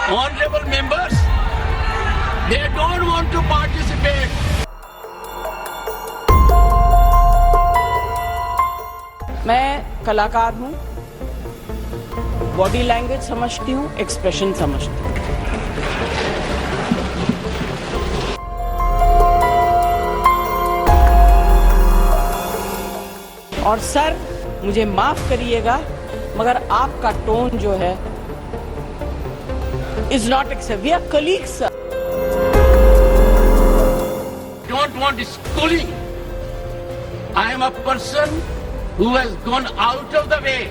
Honorable members, they don't want to participate. मैं कलाकार हूँ, बॉडी लैंग्वेज समझती हूँ, एक्सप्रेशन समझती हूँ। और सर मुझे माफ करिएगा मगर आपका टोन जो है is not accept. We are colleagues sir. Don't want schooling. I am a person who has gone out of the way.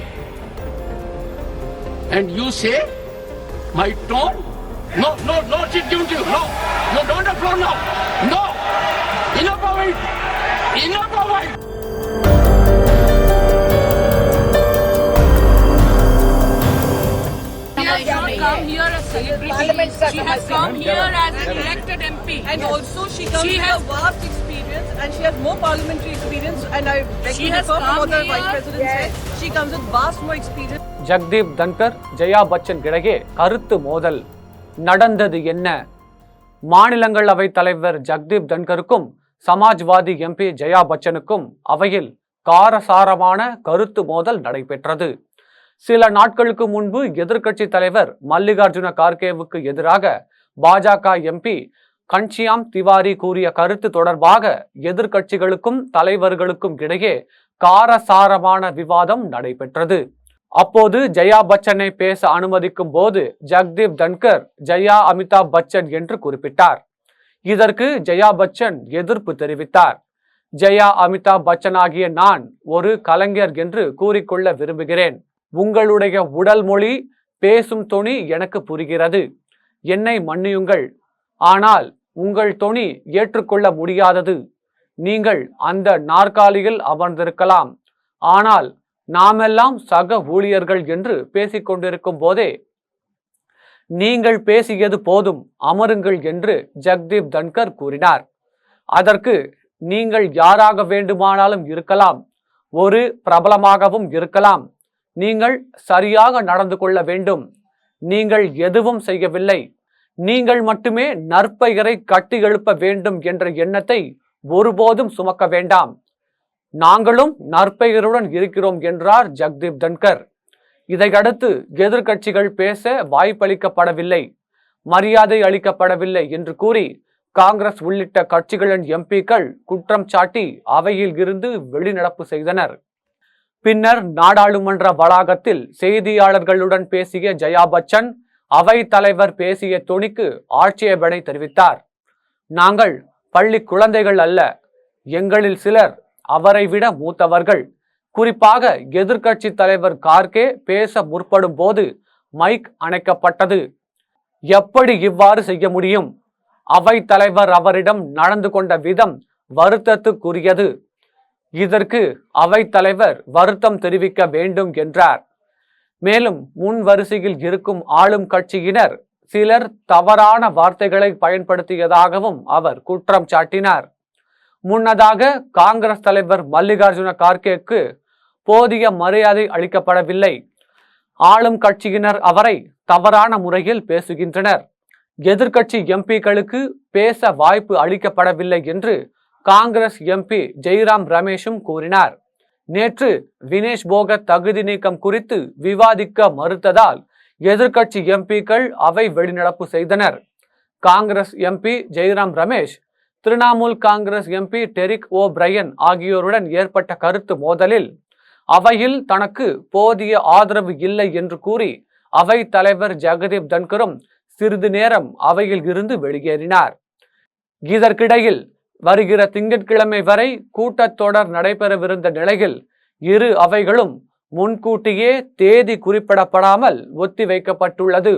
And you say my tone? No, sit down to you. No, don't applaud now. No, enough of it. Enough of it. She has not come here as celebrity. She has come here as an elected MP. And also she comes with a vast experience and she has more parliamentary experience, and I beg to differ from what the Vice President said. She comes with vast more experience. Jagdeep Dhankhar Jaya Bachchan இடையே கருத்து மோதல் நடந்தது என்ன? மாநிலங்களவை தலைவர் ஜக்தீப் தன்கருக்கும் Samajwadi MP Jaya பச்சனுக்கும் அவையில் காரசாரமான கருத்து மோதல் நடைபெற்றது. சில நாட்களுக்கு முன்பு எதிர்க்கட்சி தலைவர் மல்லிகார்ஜுன கார்கேவுக்கு எதிராக பாஜக எம்பி கன்ஷியாம் திவாரி கூறிய கருத்து தொடர்பாக எதிர்க்கட்சிகளுக்கும் தலைவர்களுக்கும் இடையே காரசாரமான விவாதம் நடைபெற்றது. அப்போது ஜெயா பச்சனை பேச அனுமதிக்கும் போது ஜக்தீப் தன்கர் ஜெயா அமிதாப் பச்சன் என்று குறிப்பிட்டார். இதற்கு ஜெயா பச்சன் எதிர்ப்பு தெரிவித்தார். ஜெயா அமிதாப் பச்சன் ஆகிய நான் ஒரு கலைஞர் என்று கூறிக்கொள்ள விரும்புகிறேன். உங்களுடைய உடல் மொழி, பேசும் தொனி எனக்கு புரிகிறது. என்னை மன்னியுங்கள், ஆனால் உங்கள் தொனி ஏற்றுக்கொள்ள முடியாதது. நீங்கள் அந்த நாற்காலியில் அமர்ந்திருக்கலாம், ஆனால் நாமெல்லாம் சக ஊழியர்கள் என்று பேசிக்கொண்டிருக்கும் போதே நீங்கள் பேசியது போதும், அமருங்கள் என்று ஜக்தீப் தன்கர் கூறினார். அதற்கு நீங்கள் யாராக வேண்டுமானாலும் இருக்கலாம், ஒரு பிரபலமாகவும் இருக்கலாம், நீங்கள் சரியாக நடந்து கொள்ள வேண்டும். நீங்கள் எதுவும் செய்யவில்லை. நீங்கள் மட்டுமே நற்பெயரை கட்டி எழுப்ப வேண்டும் என்ற எண்ணத்தை ஒருபோதும் சுமக்க வேண்டாம். நாங்களும் நற்பெயருடன் இருக்கிறோம் என்றார் ஜக்தீப் தன்கர். இதையடுத்து எதிர்க்கட்சிகள் பேச வாய்ப்பளிக்கப்படவில்லை, மரியாதை அளிக்கப்படவில்லை என்று கூறி காங்கிரஸ் உள்ளிட்ட கட்சிகளின் எம்பிக்கள் குற்றம் சாட்டி அவையில் இருந்து வெளிநடப்பு செய்தனர். பின்னர் நாடாளுமன்ற வளாகத்தில் செய்தியாளர்களுடன் பேசிய ஜெயா பச்சன் அவை தலைவர் பேசிய தொனிக்கு ஆட்சேபனை தெரிவித்தார். நாங்கள் பள்ளி குழந்தைகள் அல்ல, எங்களில் சிலர் அவரை விட மூத்தவர்கள். குறிப்பாக எதிர்க்கட்சி தலைவர் கார்கே பேச முற்படும் போது மைக் அணைக்கப்பட்டது. எப்படி இவ்வாறு செய்ய முடியும்? அவை தலைவர் அவரிடம் நடந்து கொண்ட விதம் வருத்தத்துக்குரியது. இதற்கு அவை தலைவர் வருத்தம் தெரிவிக்க வேண்டும் என்றார். மேலும் முன் வரிசையில் இருக்கும் ஆளும் கட்சியினர் சிலர் தவறான வார்த்தைகளை பயன்படுத்தியதாகவும் அவர் குற்றம் சாட்டினார். முன்னதாக காங்கிரஸ் தலைவர் மல்லிகார்ஜுன கார்கேக்கு போதிய மரியாதை அளிக்கப்படவில்லை. ஆளும் கட்சியினர் அவரை தவறான முறையில் பேசுகின்றனர். எதிர்க்கட்சி எம்பிக்களுக்கு பேச வாய்ப்பு அளிக்கப்படவில்லை என்று காங்கிரஸ் எம்பி ஜெய்ராம் ரமேஷும் கூறினார். நேற்று வினேஷ் போகத் தகுதி நீக்கம் குறித்து விவாதிக்க மறுத்ததால் எதிர்க்கட்சி எம்பிக்கள் அவை வெளிநடப்பு செய்தனர். Congress MP Jairam Ramesh, Trinamool Congress MP Derek O'Brien ஆகியோருடன் ஏற்பட்ட கருத்து மோதலில் அவையில் தனக்கு போதிய ஆதரவு இல்லை என்று கூறி அவை தலைவர் ஜக்தீப் தன்கரும் சிறிது நேரம் அவையில் இருந்து வெளியேறினார். இதற்கிடையில் வருகிற திங்கட்கிழமை வரை கூட்டத்தொடர் நடைபெறவிருந்த நிலையில் இரு அவைகளும் முன்கூட்டியே தேதி குறிப்பிடப்படாமல் ஒத்திவைக்கப்பட்டுள்ளது.